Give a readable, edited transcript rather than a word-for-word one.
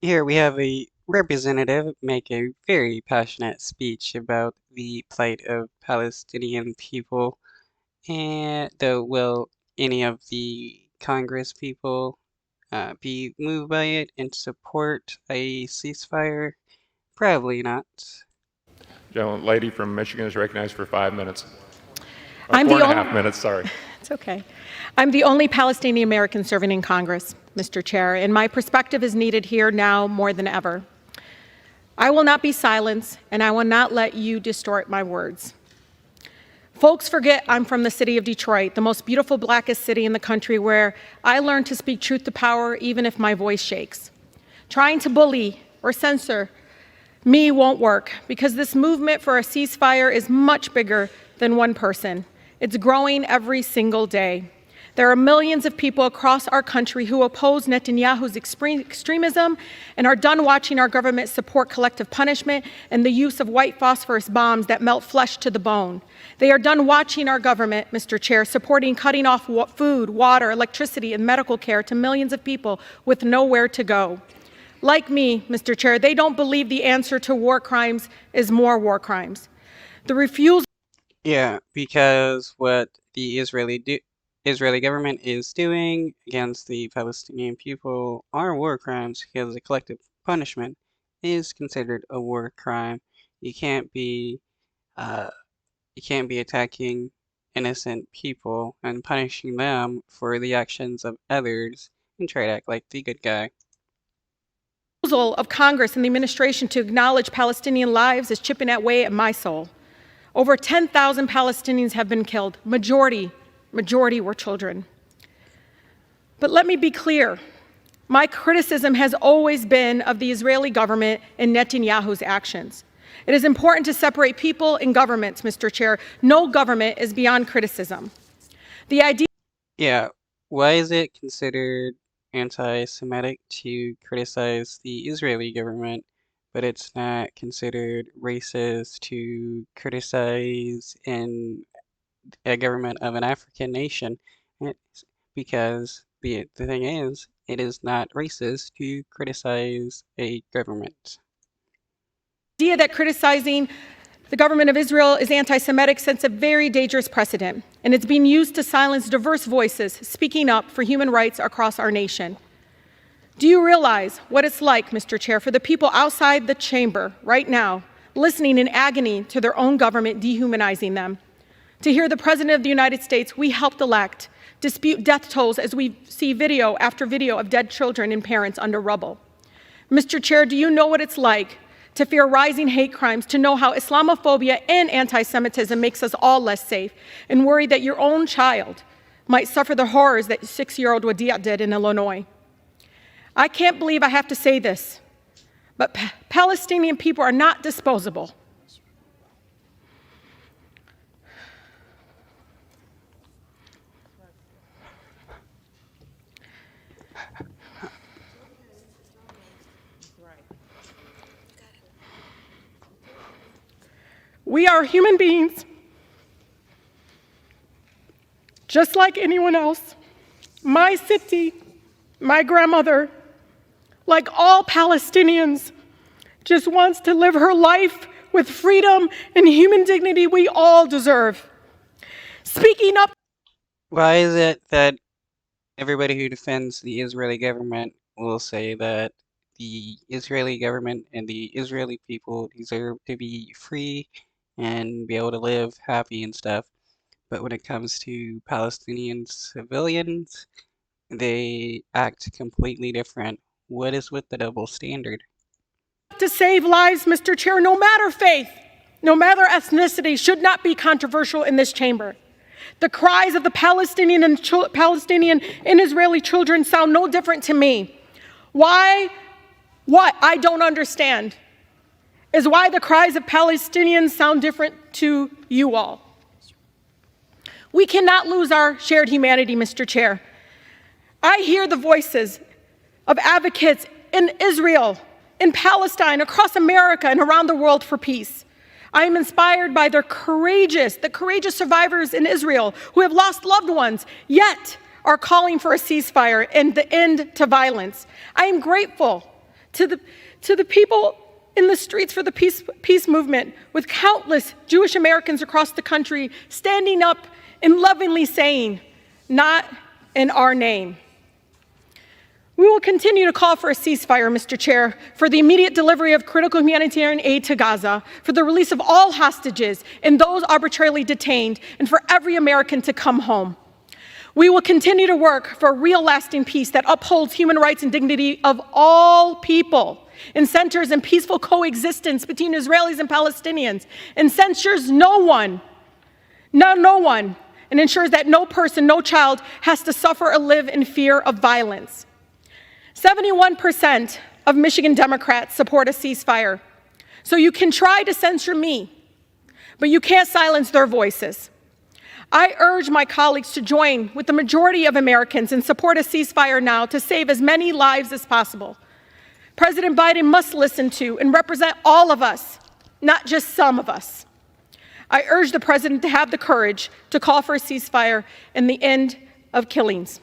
Here we have a representative make a very passionate speech about the plight of Palestinian people. And though, will any of the Congress people be moved by it and support a ceasefire? Probably not. Gentleman, lady from Michigan is recognized for 5 minutes. I'm Four the and a only, half minutes, sorry. it's okay. I'm the only Palestinian American serving in Congress, Mr. Chair, and my perspective is needed here now more than ever. I will not be silenced, and I will not let you distort my words. Folks forget I'm from the city of Detroit, the most beautiful, blackest city in the country, where I learned to speak truth to power even if my voice shakes. Trying to bully or censor me won't work, because this movement for a ceasefire is much bigger than one person. It's growing every single day. There are millions of people across our country who oppose Netanyahu's extremism and are done watching our government support collective punishment and the use of white phosphorus bombs that melt flesh to the bone. They are done watching our government, Mr. Chair, supporting cutting off food, water, electricity, and medical care to millions of people with nowhere to go. Like me, Mr. Chair, they don't believe the answer to war crimes is more war crimes. The refusal Yeah, because what the Israeli government is doing against the Palestinian people are war crimes because the collective punishment is considered a war crime. You can't be uh, you can't be attacking innocent people and punishing them for the actions of others and try to act like the good guy. of Congress and the administration to acknowledge Palestinian lives is chipping away at my soul. Over 10,000 Palestinians have been killed. Majority were children. But let me be clear. My criticism has always been of the Israeli government and Netanyahu's actions. It is important to separate people and governments, Mr. Chair. No government is beyond criticism. The idea Yeah, why is it considered anti-Semitic to criticize the Israeli government, but it's not considered racist to criticize a government of an African nation? Because the thing is, it is not racist to criticize a government. that criticizing the government of Israel is anti-Semitic sets a very dangerous precedent, and it's being used to silence diverse voices speaking up for human rights across our nation. Do you realize what it's like, Mr. Chair, for the people outside the chamber right now, listening in agony to their own government dehumanizing them? To hear the President of the United States we helped elect dispute death tolls as we see video after video of dead children and parents under rubble? Mr. Chair, do you know what it's like to fear rising hate crimes, to know how Islamophobia and anti-Semitism makes us all less safe, and worry that your own child might suffer the horrors that 6-year-old Wadia did in Illinois? I can't believe I have to say this, but Palestinian people are not disposable. We are human beings, just like anyone else. My city, my grandmother, like all Palestinians, just wants to live her life with freedom and human dignity we all deserve. Speaking up. Why is it that everybody who defends the Israeli government will say that the Israeli government and the Israeli people deserve to be free and be able to live happy and stuff, but when it comes to Palestinian civilians, they act completely different? What is with the double standard? To save lives, Mr. Chair, no matter faith, no matter ethnicity, should not be controversial in this chamber. The cries of the Palestinian and Israeli children sound no different to me. What I don't understand is why the cries of Palestinians sound different to you all. We cannot lose our shared humanity, Mr. Chair. I hear the voices of advocates in Israel, in Palestine, across America, and around the world for peace. I am inspired by the courageous survivors in Israel who have lost loved ones, yet are calling for a ceasefire and the end to violence. I am grateful to the people in the streets for the peace movement, with countless Jewish Americans across the country standing up and lovingly saying, "Not in our name." We will continue to call for a ceasefire, Mr. Chair, for the immediate delivery of critical humanitarian aid to Gaza, for the release of all hostages and those arbitrarily detained, and for every American to come home. We will continue to work for a real lasting peace that upholds human rights and dignity of all people and centers in peaceful coexistence between Israelis and Palestinians, and censures no one, and ensures that no person, no child has to suffer or live in fear of violence. 71% of Michigan Democrats support a ceasefire. So you can try to censure me, but you can't silence their voices. I urge my colleagues to join with the majority of Americans and support a ceasefire now to save as many lives as possible. President Biden must listen to and represent all of us, not just some of us. I urge the president to have the courage to call for a ceasefire and the end of killings.